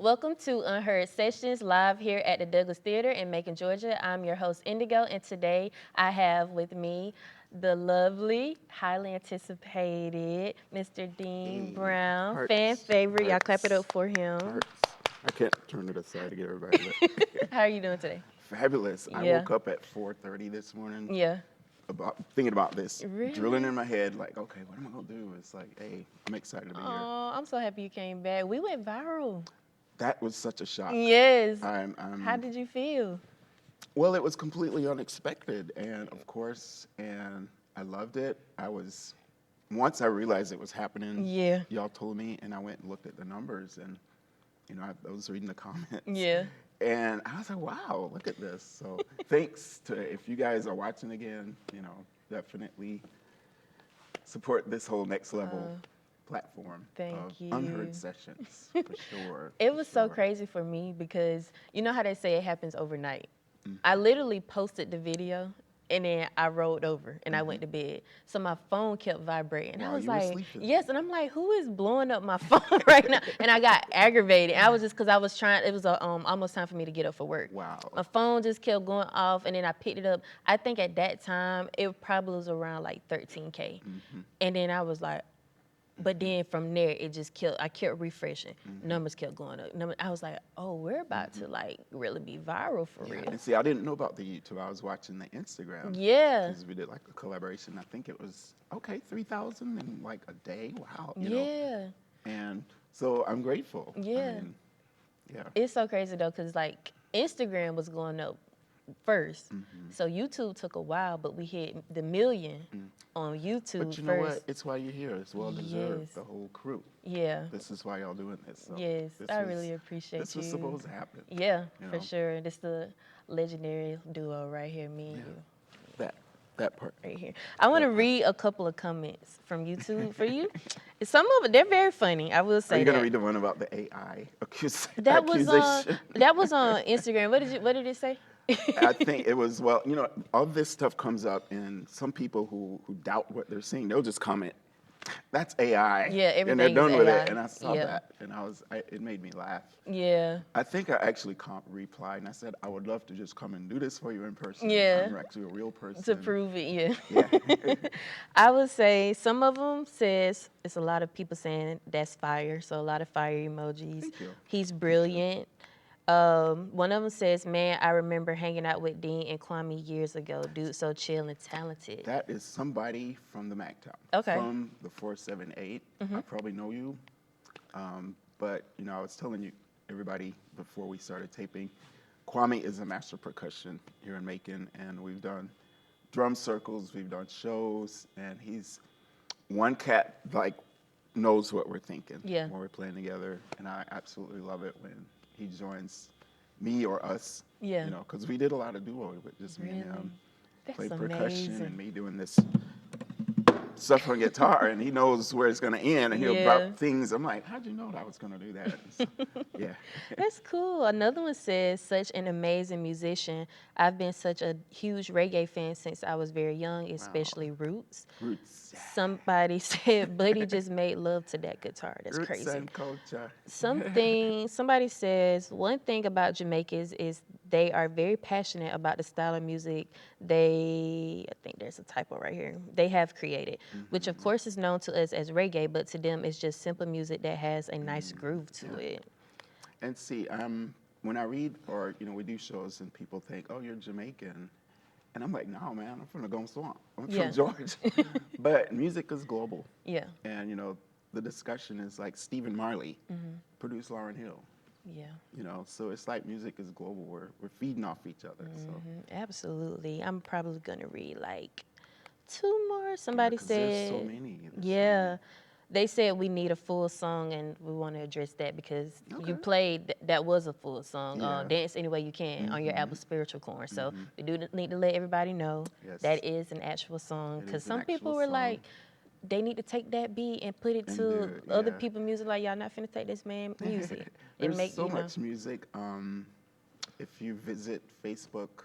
Welcome to Unheard Sessions, live here at the Douglas Theater in Macon, Georgia. I'm your host, Indigo, and today I have with me the lovely, highly anticipated Mr. Dean Brown, fan favorite. Y'all clap it up for him. I can't turn it aside to get everybody. How are you doing today? Fabulous. Yeah. I woke up at 4:30 this morning. Yeah. Thinking about this, Really? drilling in my head, like, okay, what am I gonna do? It's like, hey, I'm excited to be here. Oh, I'm so happy you came back. We went viral. That was such a shock. Yes. I'm How did you feel? Well, it was completely unexpected, and of course, and I loved it. Once I realized it was happening, Yeah. y'all told me, and I went and looked at the numbers, and I was reading the comments. Yeah. And I was like, wow, look at this. So thanks to, if you guys are watching again, definitely support this whole next level platform of you. Unheard Sessions, for sure. It was so crazy for me because you know how they say it happens overnight. I literally posted the video and then I rolled over and I went to bed. So my phone kept vibrating. While I was you were like, sleeping. yes. And I'm like, who is blowing up my phone right now? And I got aggravated. I was just, because I was trying, it was almost time for me to get up for work. Wow. My phone just kept going off and then I picked it up. I think at that time, it probably was around like 13K. And then I was like, but then from there, it just I kept refreshing. Numbers kept going up. I was like, oh, we're about to like really be viral for real. And see, I didn't know about the YouTube. I was watching the Instagram. Yeah. Because we did like a collaboration. I think it was, 3,000 in like a day. Wow. Yeah. And so I'm grateful. Yeah. Yeah. It's so crazy though, because like Instagram was going up first. So YouTube took a while, but we hit the million on YouTube But you know first. what? It's why you're here. It's well deserved. Yes. The whole crew. Yeah. This is why y'all doing this. So Yes. I really appreciate this you. was supposed to happen. Yeah, you for know? sure. This the legendary duo right here, me and you. That part. Right here. I want to read a couple of comments from YouTube for you. Some of it, they're very funny. I will say Are you that. gonna read the one about the AI accusation? That was on Instagram. What did it say? I think it was, all this stuff comes up, and some people who doubt what they're seeing, they'll just comment, that's AI. Yeah, everything and they're done is with AI. it. And I saw Yeah. that, and it made me laugh. Yeah. I think I actually replied, and I said, I would love to just come and do this for you in person. Yeah. I'm actually a real person. To prove it, yeah. Yeah. I would say some of them says, it's a lot of people saying that's fire, so a lot of fire emojis. Thank you. He's brilliant. One of them says, man, I remember hanging out with Dean and Kwame years ago. Dude, so chill and talented. That is somebody from the MacTown. Okay. From the 478. I probably know you. But, I was telling everybody before we started taping, Kwame is a master percussion here in Macon, and we've done drum circles, we've done shows, and he's one cat, knows what we're thinking when we're playing together, and I absolutely love it when he joins me or us, because we did a lot of duo with just me and him. Play percussion and me doing this stuff on guitar, and he knows where it's going to end, and he'll drop things. I'm like, how'd you know that I was going to do that? So, yeah. That's cool. Another one says, such an amazing musician. I've been such a huge reggae fan since I was very young, especially Roots. Roots. Yeah. Somebody said, Buddy just made love to that guitar. That's Roots crazy. and culture. Somebody says, one thing about Jamaicans is they are very passionate about the style of music I think there's a typo right here, they have created, which of course is known to us as reggae, but to them it's just simple music that has a nice groove to it. And see, when I read or, we do shows and people think, oh, you're Jamaican. And I'm like, no, man, I'm from the Gum Swamp. I'm from Georgia. But music is global. Yeah. And, the discussion is like Stephen Marley produced Lauryn Hill. Yeah. So it's like music is global. We're feeding off each other. So. Absolutely. I'm probably going to read like two more. Somebody said. There's so many. They said we need a full song, and we want to address that because you played, that was a full song, Dance Any Way You Can, on your album Spiritual Corn. So we do need to let everybody know that is an actual song, because some people were like, they need to take that beat and put it to other people's music, like, y'all not finna take this man music. There's so much music. If you visit Facebook,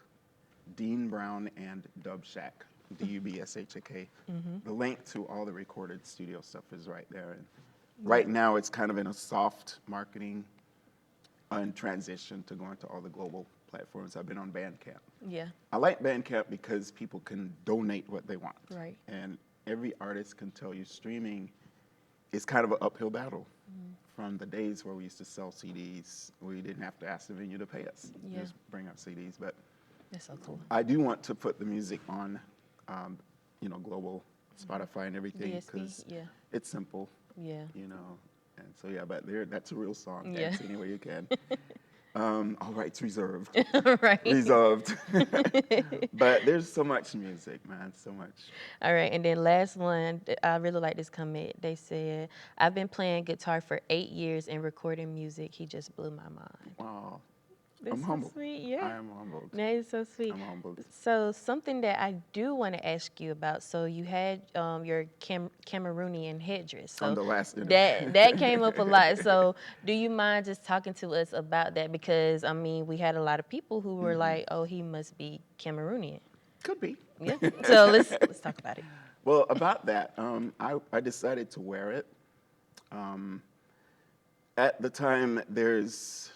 Dean Brown and Dub Shack, DUBSHAK. The link to all the recorded studio stuff is right there. And right now, it's kind of in a soft marketing in transition to going to all the global platforms. I've been on Bandcamp. Yeah. I like Bandcamp because people can donate what they want. Right. And every artist can tell you streaming is kind of an uphill battle. From the days where we used to sell CDs, we didn't have to ask the venue to pay us. Yeah. Just bring up CDs. But That's so cool. I do want to put the music on, global Spotify and everything DSP, because yeah. it's simple, Yeah. And so yeah, but that's a real song. Yeah. Dance any way you can. All rights reserved. Right. Reserved. But there's so much music, man, so much. All right, and then last one, I really like this comment. They said, I've been playing guitar for 8 years and recording music. He just blew my mind. Wow. That's I'm so humbled. sweet, yeah. I am humbled. That is so sweet. I'm humbled. So something that I do want to ask you about. So you had your Cameroonian headdress. So On the last interview. that came up a lot. So do you mind just talking to us about that? Because I mean, we had a lot of people who were like, "Oh, he must be Cameroonian." Could be. Yeah. So let's talk about it. Well, about that, I decided to wear it. At the time, there's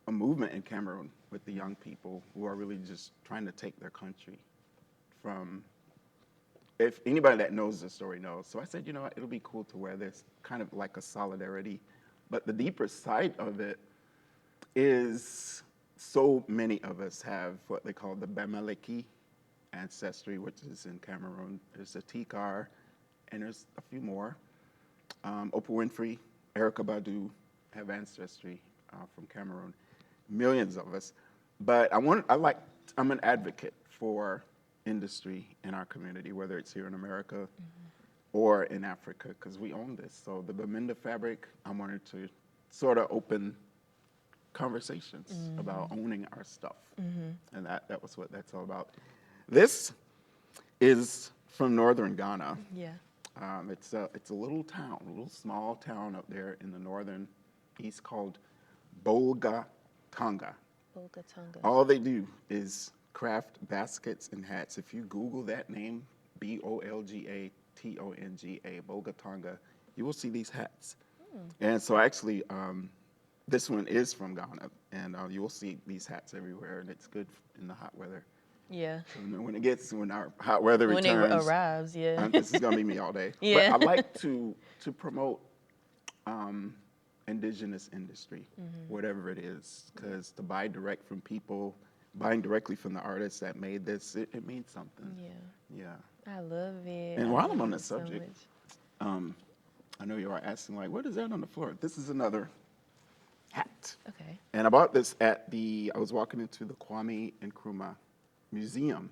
a movement in Cameroon with the young people who are really just trying to take their country from, if anybody that knows the story knows. So I said, you know what, it'll be cool to wear this, kind of like a solidarity. But the deeper side of it is so many of us have what they call the Bamaleki ancestry, which is in Cameroon. There's the Tikar, and there's a few more. Oprah Winfrey, Erykah Badu have ancestry from Cameroon. Millions of us. But I'm an advocate for industry in our community, whether it's here in America or in Africa, because we own this. So the Bamenda fabric, I wanted to sort of open conversations about owning our stuff. And that was what that's all about. This is from northern Ghana. Yeah. It's a little town, a little small town up there in the northern east called Bolga Tonga. Bolgatonga. All they do is craft baskets and hats. If you Google that name, Bolgatonga, Bolgatonga, you will see these hats. And so actually, this one is from Ghana, and you will see these hats everywhere, and it's good in the hot weather. Yeah. And when our hot weather When it returns, arrives, yeah. this is gonna be me all day. Yeah. But I like to promote indigenous industry, whatever it is, because to buy direct from people, buying directly from the artists that made this, it means something. Yeah. Yeah. I love it. And I while I'm love on the it so subject, much. I know you are asking, like, what is that on the floor? This is another hat. Okay. And I bought this I was walking into the Kwame Nkrumah Museum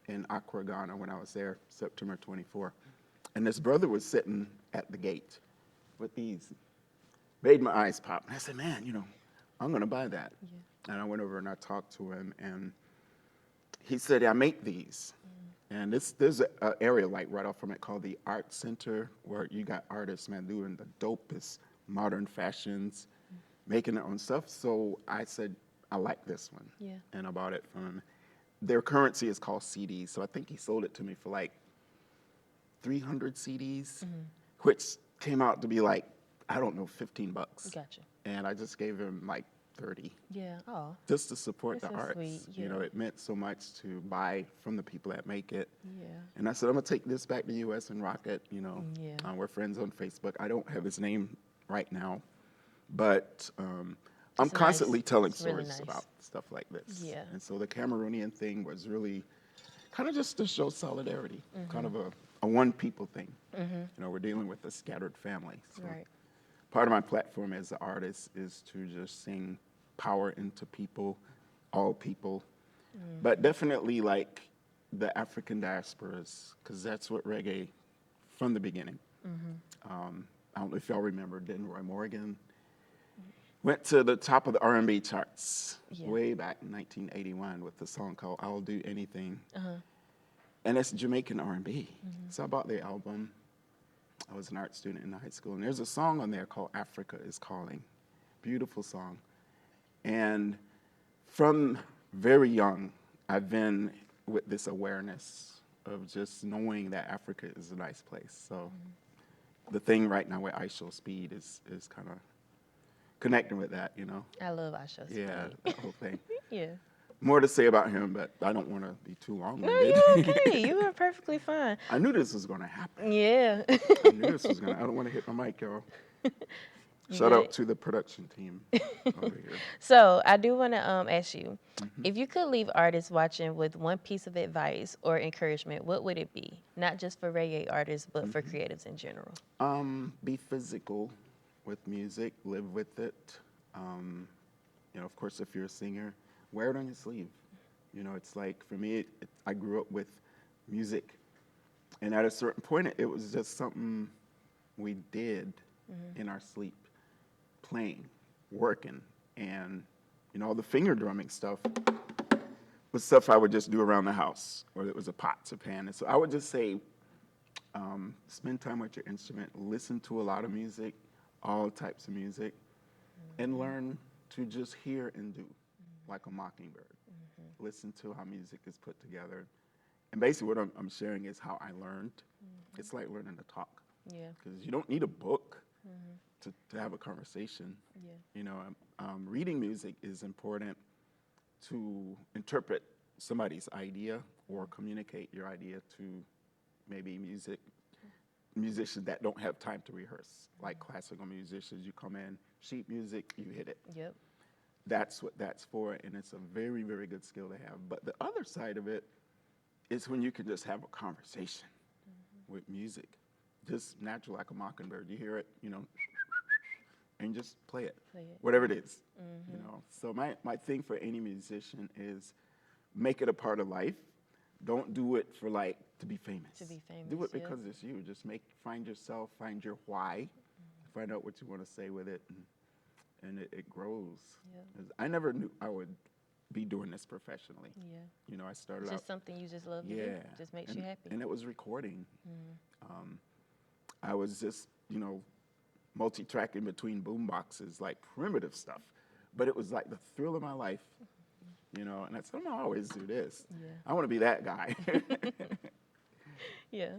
in Accra, Ghana when I was there, September 24. And this brother was sitting at the gate with these. Made my eyes pop. And I said, man, I'm going to buy that. Yeah. And I went over and I talked to him, and he said, I make these. And there's an area like right off from it called the Art Center, where you got artists, man, doing the dopest modern fashions, making their own stuff. So I said, I like this one. Yeah. And I bought it from him. Their currency is called CDs. So I think he sold it to me for like 300 CDs, which came out to be like, I don't know, $15. Gotcha. And I just gave him like 30. Yeah. Oh. Just to support That's the so arts. sweet, yeah. It meant so much to buy from the people that make it. Yeah. And I said, I'm gonna take this back to the US and rock it, Yeah. We're friends on Facebook. I don't have his name right now, but I'm It's constantly nice. telling It's really stories nice. about stuff like this. Yeah. And so the Cameroonian thing was really kind of just to show solidarity, kind of a one people thing. We're dealing with a scattered family. So Right. part of my platform as an artist is to just sing power into people, all people, but definitely like the African diasporas, because that's what reggae from the beginning. I don't know if y'all remember Denroy Morgan. Went to the top of the R&B charts way back in 1981 with a song called I'll Do Anything. And it's Jamaican R&B. So I bought the album. I was an art student in high school, and there's a song on there called Africa is Calling. Beautiful song. And from very young, I've been with this awareness of just knowing that Africa is a nice place. So the thing right now with IShowSpeed is kind of connecting with that, you know. I love IShowSpeed. Yeah, that whole thing. Yeah. More to say about him, but I don't want to be too No, long-winded. you're okay. You are perfectly fine. I knew this was going to happen. Yeah. I knew this was going to. I don't want to hit my mic, y'all. Shout out to the production team over here. So I do want to ask you, if you could leave artists watching with one piece of advice or encouragement, what would it be? Not just for reggae artists, but for creatives in general. Be physical with music. Live with it. You know, of course, if you're a singer, wear it on your sleeve. You know, it's like, for me, I grew up with music. And at a certain point, it was just something we did in our sleep, playing, working. And, you know, all the finger drumming stuff was stuff I would just do around the house, or it was a pots or pan. And so I would just say, spend time with your instrument, listen to a lot of music, all types of music, and learn to just hear and do, like a mockingbird. Listen to how music is put together. And basically what I'm sharing is how I learned. It's like learning to talk. Yeah. Because you don't need a book to have a conversation. Yeah. You know, reading music is important to interpret somebody's idea or communicate your idea to maybe musicians that don't have time to rehearse. Like classical musicians, you come in, sheet music, you hit it. Yep. That's what that's for, and it's a very, very good skill to have. But the other side of it is when you can just have a conversation with music, just natural like a mockingbird. You hear it, you know, and just play it, whatever it is. You know. So my thing for any musician is make it a part of life. Don't do it for like to be famous. To be famous. Do it because it's you. Just find yourself, find your why, find out what you want to say with it. And it grows. Yeah. I never knew I would be doing this professionally. Yeah. You know, I started just something you just love to do. Just makes you happy. And it was recording. I was just, you know, multi-tracking between boom boxes, like primitive stuff. But it was like the thrill of my life, you know. And I said, I'm going to always do this. Yeah. I want to be that guy. Yeah.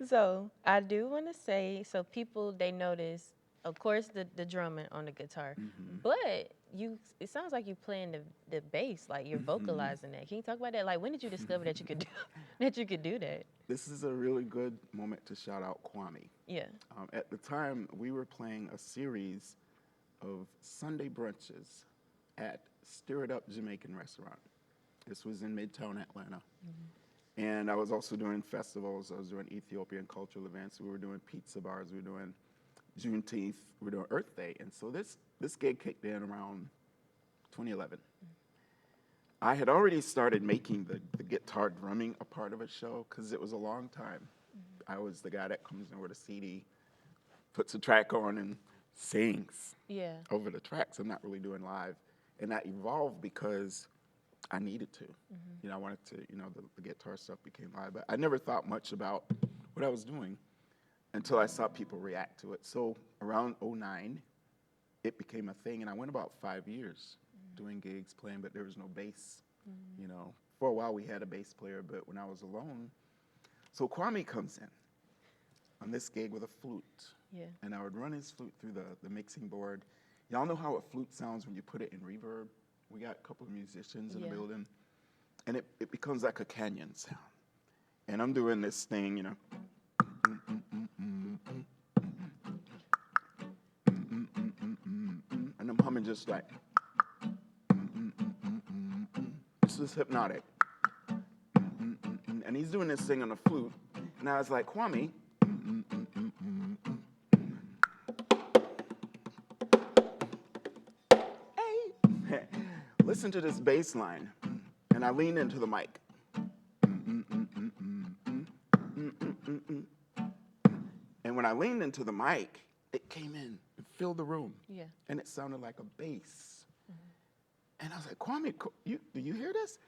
So I do want to say, so people, they notice, of course, the drumming on the guitar, but it sounds like you're playing the bass, like you're vocalizing that. Can you talk about that? Like, when did you discover that you could do that? This is a really good moment to shout out Kwame. Yeah. At the time, we were playing a series of Sunday brunches at Stir It Up Jamaican restaurant. This was in Midtown Atlanta. And I was also doing festivals. I was doing Ethiopian cultural events. We were doing pizza bars. We were doing Juneteenth, we're doing Earth Day. And so this gig kicked in around 2011. I had already started making the guitar drumming a part of a show because it was a long time. I was the guy that comes in with a CD, puts a track on and sings over the tracks. I'm not really doing live. And that evolved because I needed to. You know, I wanted to, you know, the guitar stuff became live. But I never thought much about what I was doing until I saw people react to it. So around 2009, it became a thing, and I went about 5 years doing gigs, playing, but there was no bass. You know, for a while we had a bass player, but when I was alone, so Kwame comes in on this gig with a flute, and I would run his flute through the mixing board. Y'all know how a flute sounds when you put it in reverb? We got a couple of musicians in the building, and it becomes like a canyon sound. And I'm doing this thing, you know, and I'm humming just like, this is hypnotic. And he's doing this thing on the flute, and I was like, Kwame, hey, listen to this bass line. And I leaned into the mic. And when I leaned into the mic, it came in and filled the room. Yeah. And it sounded like a bass. And I was like, Kwame, do you hear this?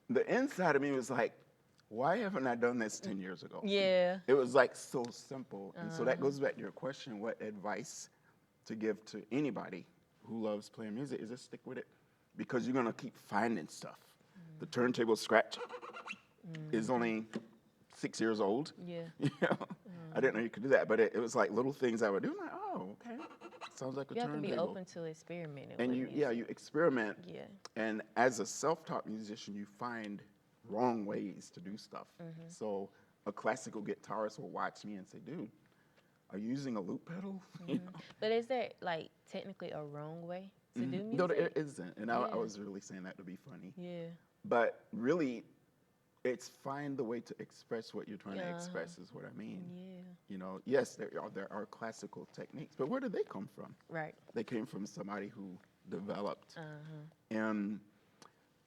The inside of me was like, why haven't I done this 10 years ago? Yeah. It was like so simple. And so that goes back to your question, what advice to give to anybody who loves playing music is just stick with it, because you're going to keep finding stuff. The turntable scratch is only 6 years old. Yeah. You know? I didn't know you could do that, but it was like little things I would do. I'm like, oh, okay. sounds like a You have to be turntable. open to experimenting And with you, music. yeah, you experiment. Yeah. And as a self-taught musician, you find wrong ways to do stuff. So a classical guitarist will watch me and say, dude, are you using a loop pedal? You know? But is there like technically a wrong way to do music? No, there isn't. And I Yeah. was really saying that to be funny. Yeah. But really, it's find the way to express what you're trying to express is what I mean. Yeah. You know, yes, there are classical techniques, but where did they come from? Right. They came from somebody who developed. And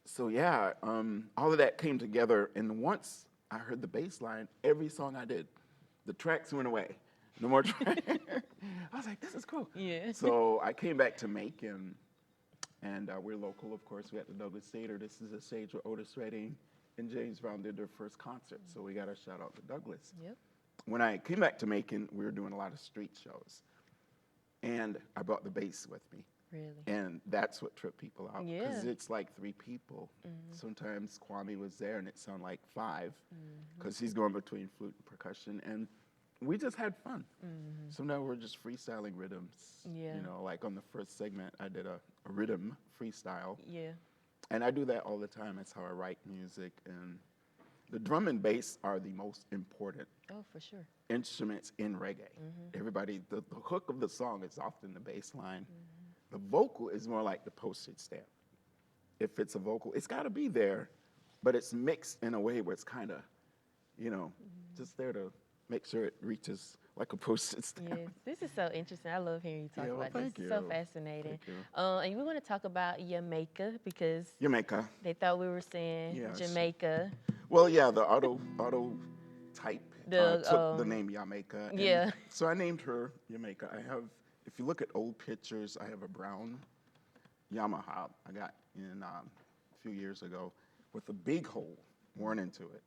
so, yeah, all of that came together. And once I heard the bass line, every song I did, the tracks went away. No more tracks. I was like, this is cool. Yeah. So I came back to Macon, and we're local, of course. We're at the Douglas Theater. This is a stage where Otis Redding and James Brown did their first concert. So we got to shout out to Douglas. Yep. When I came back to Macon, we were doing a lot of street shows. And I brought the bass with me. Really. And that's what tripped people out. Because Yeah. it's like 3 people. Sometimes Kwame was there and it sounded like 5. Because he's going between flute and percussion. And we just had fun. Sometimes we're just freestyling rhythms. Yeah. You know, like on the first segment, I did a rhythm freestyle. Yeah. And I do that all the time. That's how I write music. And the drum and bass are the most important Oh, for sure. instruments in reggae. Everybody, the hook of the song is often the bass line. The vocal is more like the postage stamp. If it's a vocal, it's got to be there, but it's mixed in a way where it's kind of, you know, just there to make sure it reaches like a postage stamp. Yes, this is so interesting. I love hearing you talk Yeah, well, about this. thank It's so you. fascinating. Thank you. And we want to talk about Yamaica because Jamaica. they thought we were saying Yes. Jamaica. Well, yeah, the auto type The, took the name Yamaika. and yeah. So I named her Yamaika. I have, if you look at old pictures, I have a brown Yamaha I got in a few years ago with a big hole worn into it.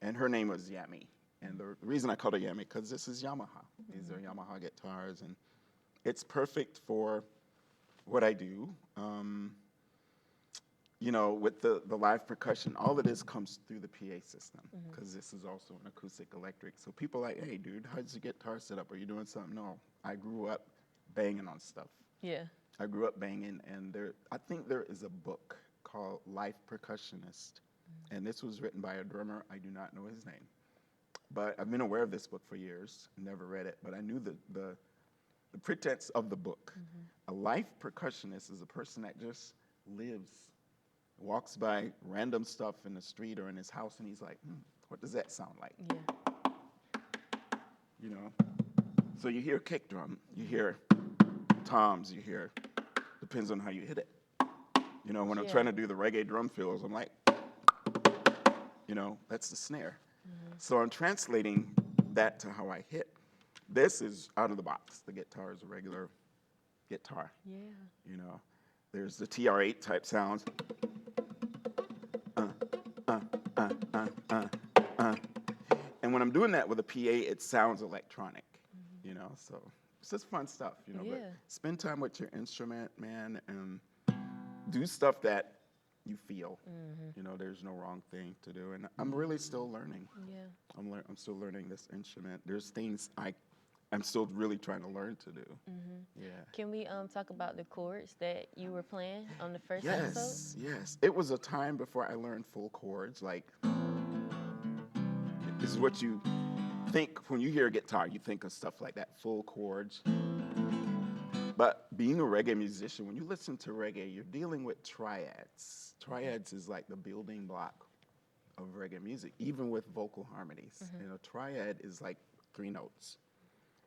And her name was Yami. And the reason I called her Yami, because this is Yamaha. These are Yamaha guitars. And it's perfect for what I do. You know, with the live percussion, all of this comes through the PA system because this is also an acoustic electric. So people are like, hey, dude, how'd your guitar set up? Are you doing something? No, I grew up banging on stuff. Yeah. I grew up banging, and I think there is a book called Life Percussionist, and this was written by a drummer. I do not know his name, but I've been aware of this book for years. Never read it, but I knew the pretense of the book. A life percussionist is a person that just lives, walks by random stuff in the street or in his house, and he's like, what does that sound like? Yeah. You know? So you hear kick drum, you hear toms, you hear, depends on how you hit it. You know, when I'm trying to do the reggae drum fills, I'm like, you know, that's the snare. So I'm translating that to how I hit. This is out of the box. The guitar is a regular guitar. Yeah. You know, there's the TR8 type sounds. And when I'm doing that with a PA, it sounds electronic. You know, so it's just fun stuff. You know, Yeah. but spend time with your instrument, man, and do stuff that you feel. You know, there's no wrong thing to do, and I'm really still learning. Yeah. I'm still learning this instrument. There's things I'm still really trying to learn to do. Yeah. Can we talk about the chords that you were playing on the first episode? Yes. It was a time before I learned full chords. Like, this is what you think when you hear a guitar. You think of stuff like that, full chords. But being a reggae musician, when you listen to reggae, you're dealing with triads. Triads is like the building block of reggae music, even with vocal harmonies. You know, triad is like 3 notes.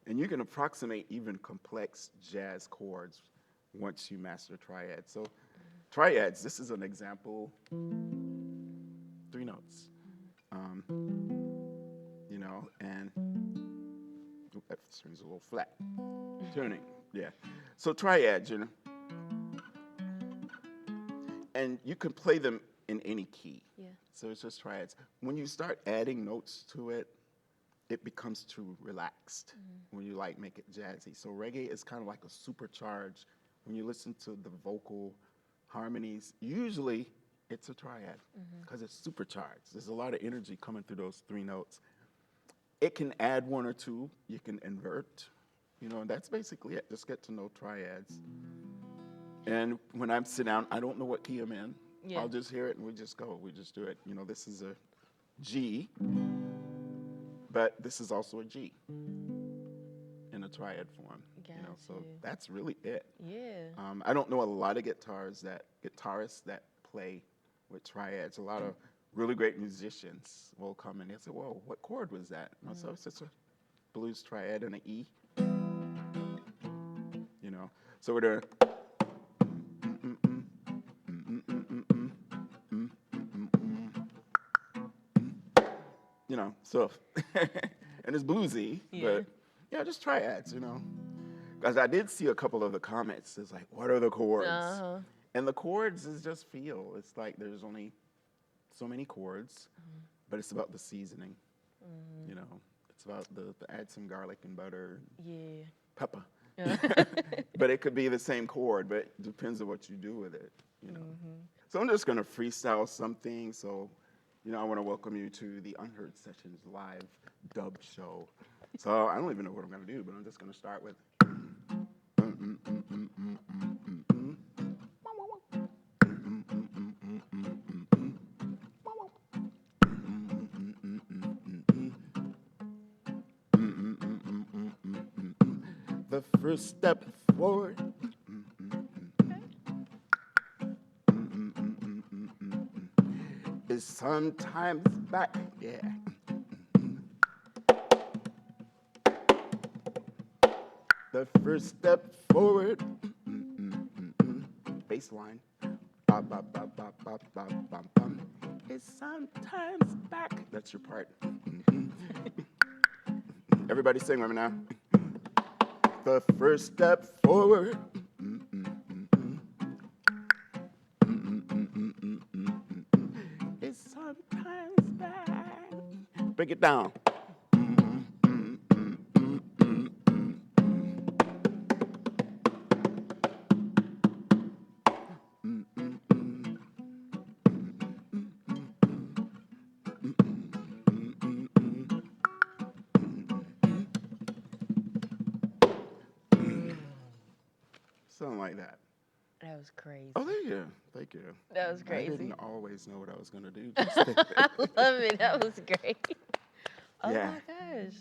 And you can approximate even complex jazz chords once you master triads. So triads, this is an example, 3 notes. You know, and that string's a little flat. Tuning, yeah. So triads, you know. And you can play them in any key. Yeah. So it's just triads. When you start adding notes to it, it becomes too relaxed when you like make it jazzy. So reggae is kind of like a supercharge. When you listen to the vocal harmonies, usually it's a triad because it's supercharged. There's a lot of energy coming through those 3 notes. It can add 1 or 2. You can invert You know, and that's basically it. Just get to know triads. And when I'm sit down, I don't know what key I'm in. Yeah. I'll just hear it and we just go. We just do it. You know, this is a G, but this is also a G in a triad form. Got you know, so you. that's really it. Yeah. I don't know a lot of guitarists that play with triads. A lot of really great musicians will come and they say, "Whoa, what chord was that?" And so it's just a blues triad and an E. You know, so we're doing. You know, so and it's bluesy, but yeah, just triads. You know, because I did see a couple of the comments. It's like, what are the chords? And the chords is just feel. It's like there's only so many chords, but it's about the seasoning. You know, it's about the add some garlic and butter, and pepper. But it could be the same chord, but it depends on what you do with it. You know, so I'm just gonna freestyle something. So, you know, I want to welcome you to the Unheard Sessions live dub show. So I don't even know what I'm gonna do, but I'm just gonna start with. The first step forward is sometimes back, yeah. The first step forward, bass line, ba ba ba ba ba ba ba bum, is sometimes back. That's your part. Everybody sing with me now. The first step forward. Is sometimes back. Break it down. Something like that. That was crazy. Oh, thank you. Thank you. That was crazy. I didn't always know what I was going to do. I love it. That was great. Oh Yeah. my gosh.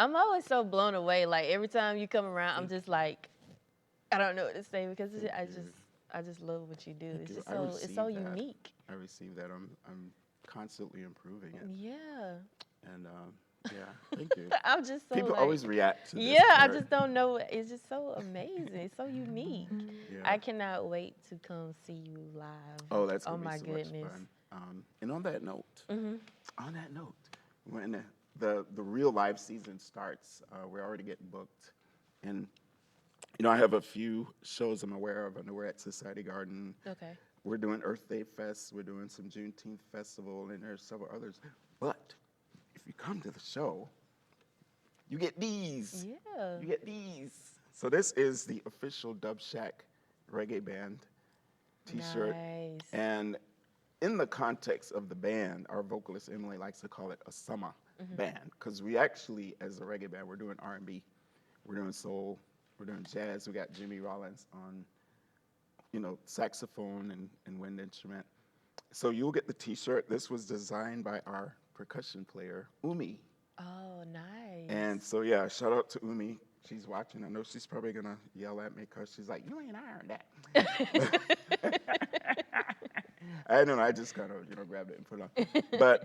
I'm always so blown away. Like every time you come around, I'm just like, I don't know what to say because I just love what you do. It's just it's so unique. I receive that. I'm constantly improving it. Yeah. And yeah, thank you. I'm just so People like, always react to this. Yeah, I part. just don't know. It's just so amazing. It's so unique. Yeah. I cannot wait to come see you live. Oh, that's oh gonna my be so goodness. much fun. And on that note, when the real live season starts, we're already getting booked, and you know I have a few shows I'm aware of. I know we're at Society Garden. Okay. We're doing Earth Day Fest. We're doing some Juneteenth Festival, and there's several others. But if you come to the show, you get these. Yeah. You get these. So this is the official Dub Shack Reggae Band T-shirt. Nice. And in the context of the band, our vocalist Emily likes to call it a summer band because we actually, as a reggae band, we're doing R&B, we're doing soul, we're doing jazz. We got Jimmy Rollins on, you know, saxophone and wind instrument. So you'll get the T-shirt. This was designed by our percussion player, Umi. Oh, nice. And so, yeah, shout out to Umi. She's watching. I know she's probably going to yell at me because she's like, you ain't ironed that. I don't know. I just kind of, you know, grabbed it and put it on. But,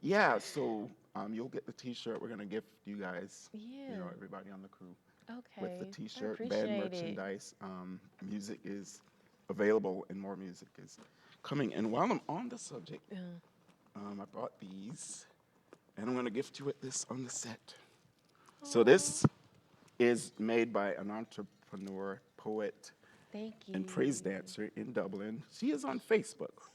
yeah, so you'll get the T-shirt. We're going to gift you guys, you know, everybody on the crew. Okay. With the T-shirt, band appreciate merchandise. Music is available and more music is coming. And while I'm on the subject, I brought these. And I'm going to gift you with this on the set. So this is made by an entrepreneur, poet, and praise dancer in Dublin. She is on Facebook,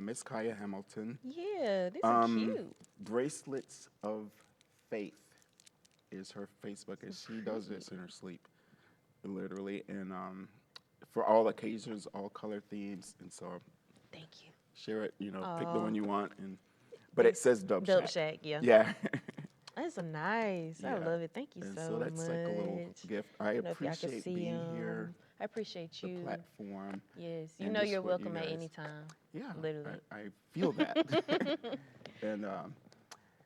Miss Kaya Hamilton. Yeah, these are cute. Bracelets of Faith is her Facebook, and she does this in her sleep, literally. And for all occasions, all color themes. And so Thank you. share it, you know, pick the one you want. But it says Dub Shack. Dub Shack, yeah. Yeah. That's nice. I Yeah. love it. Thank you And so so that's much. like a little gift. I If y'all could appreciate see being him. here, I appreciate the you. platform. Yes, you and know just you're what you welcome at guys- any time. Yeah, Literally. I feel that. And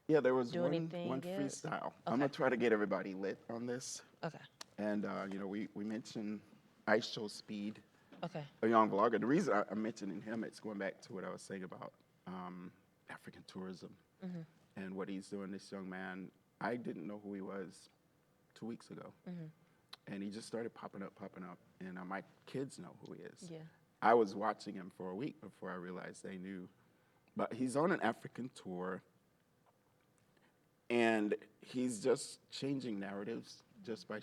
yeah, there was Do one anything else? freestyle. I'm Okay. gonna try to get everybody lit on this. Okay. And you know, we mentioned IShowSpeed, Okay. a young vlogger. The reason I'm mentioning him, it's going back to what I was saying about African tourism and what he's doing. This young man, I didn't know who he was 2 weeks ago, and he just started popping up, and my kids know who he is. Yeah. I was watching him for a week before I realized they knew. But he's on an African tour, and he's just changing narratives just by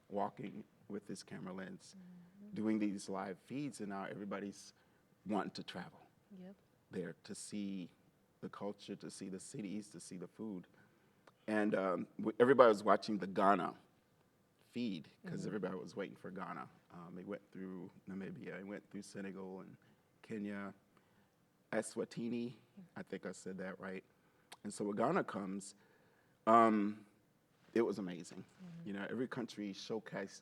walking with his camera lens, doing these live feeds, and now everybody's wanting to travel Yep. there to see the culture, to see the cities, to see the food. And everybody was watching the Ghana feed because everybody was waiting for Ghana. He went through Namibia, he went through Senegal and Kenya, Eswatini, I think I said that right. And so when Ghana comes, it was amazing. You know, every country showcase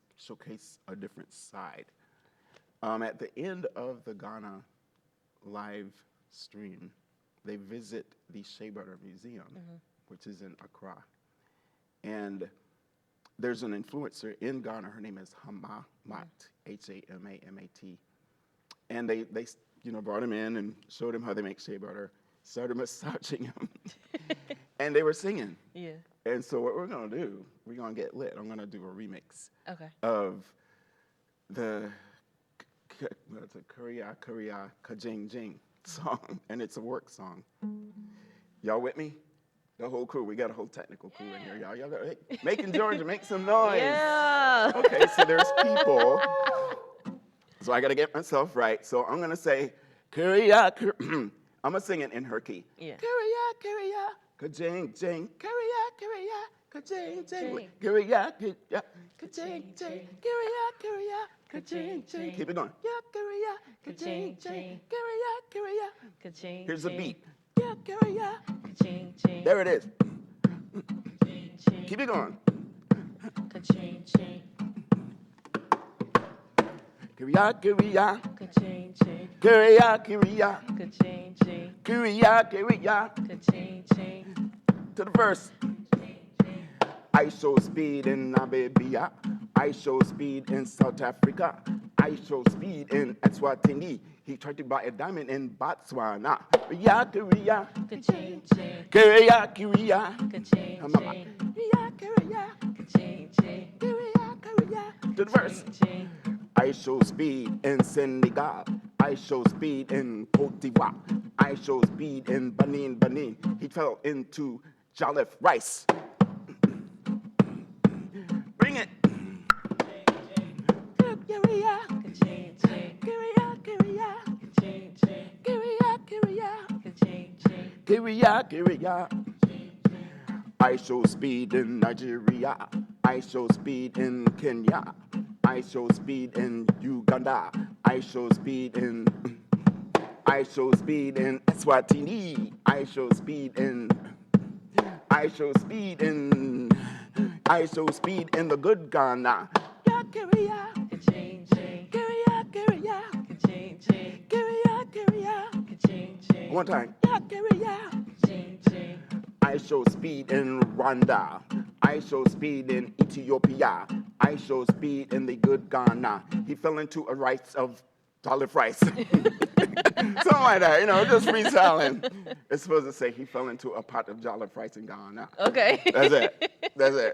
a different side. At the end of the Ghana live stream, they visit the Shea Butter Museum, which is in Accra. And there's an influencer in Ghana, her name is Hamamat, H-A-M-A-M-A-T. And they you know, brought him in and showed him how they make shea butter, started massaging him, and they were singing. Yeah. And so what we're gonna do, we're gonna get lit. I'm gonna do a remix Okay. of the Korea Kajing Jing song, and it's a work song. Y'all with me? The whole crew. We got a whole technical crew in here, y'all. Y'all got, hey, making Georgia, make some noise. Yeah. Okay, so there's people. So I got to get myself right. So I'm going to say, Korea, I'm going to sing it in her key. Yeah. Korea, Kajing Jing, Korea, Kajing Jing, Jing. Korea, Kajing Jing, Korea, Kajing Jing. Keep it going. Yeah, Korea, Kajing Jing, Korea. Ka-ching, Here's the ching. beat. Yeah, Korea. Ka-ching, ching. There it is. Ching, ching. Keep it going. Ka-ching, ching. Korea, Ka-ching, ching. Korea, Ka-ching, ching. Korea. Ka-ching, ching. To the verse. IShowSpeed in Namibia. IShowSpeed in South Africa. IShowSpeed in Eswatini. He tried to buy a diamond in Botswana. Korea. Ka-ching, ching. Korea. Ka-ching, ching. Korea. Ka-ching, ching. Korea. To the verse. Ching. IShowSpeed in Senegal. IShowSpeed in Cote d'Ivoire. IShowSpeed in Benin. He fell into jollof rice. Bring it. Korea. Ka-ching, ching. Korea. Ka-ching, ching. Korea. Ka-ching, ching. Korea. IShowSpeed in Nigeria. IShowSpeed in Kenya. IShowSpeed in Uganda. IShowSpeed in Eswatini. IShowSpeed in the good Ghana. Korea. Ka-ching, ching. Korea. Ka-ching, ching. Ka-ching, ching. One time. Korea. Ka-ching, ching. IShowSpeed in Rwanda. IShowSpeed in Ethiopia. IShowSpeed in the good Ghana. He fell into a rice of jollof rice. Something like that, you know, just freestyling. It's supposed to say he fell into a pot of jollof rice in Ghana. Okay. That's it.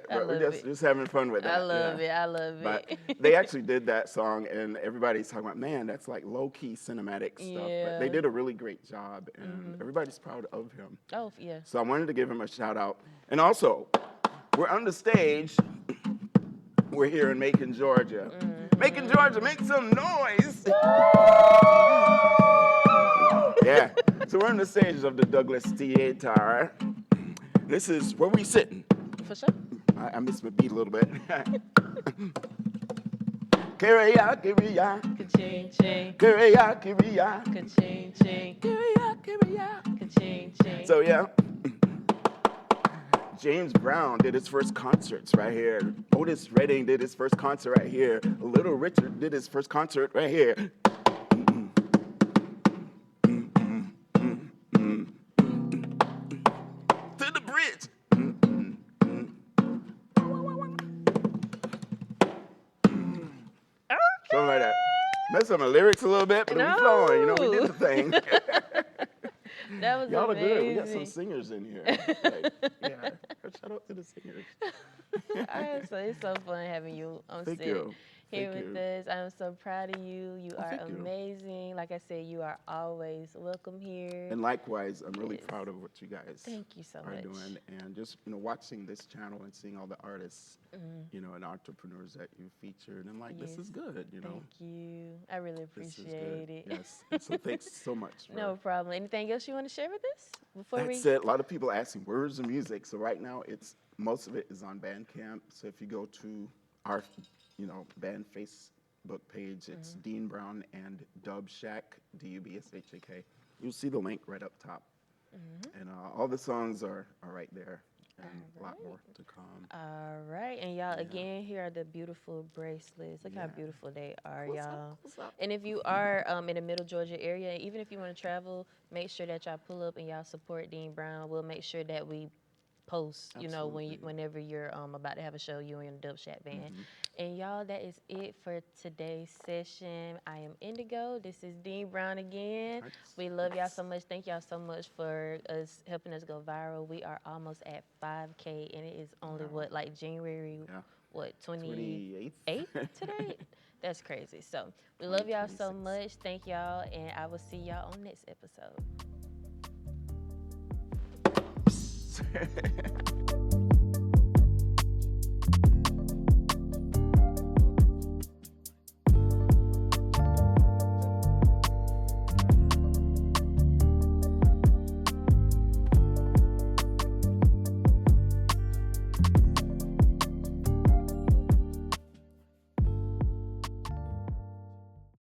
I But we're love just, it. just having fun with that. I love yeah. it. I love But it. they actually did that song, and everybody's talking about, man, that's like low-key cinematic stuff. But they Yeah. did a really great job, and everybody's proud of him. Oh, yeah. So I wanted to give him a shout out. And also, we're on the stage. We're here in Macon, Georgia. Macon, Georgia, make some noise. Yeah. So we're on the stage of the Douglas Theater. This is where we sitting. For sure. I missed my beat a little bit. Korea. Ka-ching, ching. Korea. Ka-ching, ching. Ka-ching, ching. So yeah. James Brown did his first concerts right here. Otis Redding did his first concert right here. Little Richard did his first concert right here. To the bridge. Something like that. Mess up my lyrics a little bit, but we flowing. You know, we did the thing. That was Y'all amazing. are good. We got some singers in here. Like, yeah, shout out to the singers. It's so fun having you on Thank set you. here Thank with you. us. I'm so proud of you. You are thank you. amazing. Like I said, you are always welcome here. And likewise, I'm really proud of what you guys Thank you so are much. doing, and just watching this channel and seeing all the artists, and entrepreneurs that you featured, and like this is good, Thank you. I really This is appreciate good. it. Yes. And so thanks so much. No problem. Anything else you want to share with us before That's it. A lot of people asking where's the music. So right now, most of it is on Bandcamp. So if you go to our, band Facebook page, it's Dean Brown and Dub Shack, Dubshak. You'll see the link right up top, and all the songs are right there, and a lot more to come. All right, and y'all, again, here are the beautiful bracelets. Look how beautiful they are, y'all. What's up? And if you are in the Middle Georgia area, even if you want to travel, make sure that y'all pull up and y'all support Dean Brown. We'll make sure that we post, whenever you're about to have a show, you and the Dub Shack band. And y'all, that is it for today's session. I am Indigo. This is Dean Brown again. We love y'all so much. Thank y'all so much for helping us go viral. We are almost at 5K, and it is only January, 28th today? That's crazy. So we love y'all so much. Thank y'all, and I will see y'all on next episode.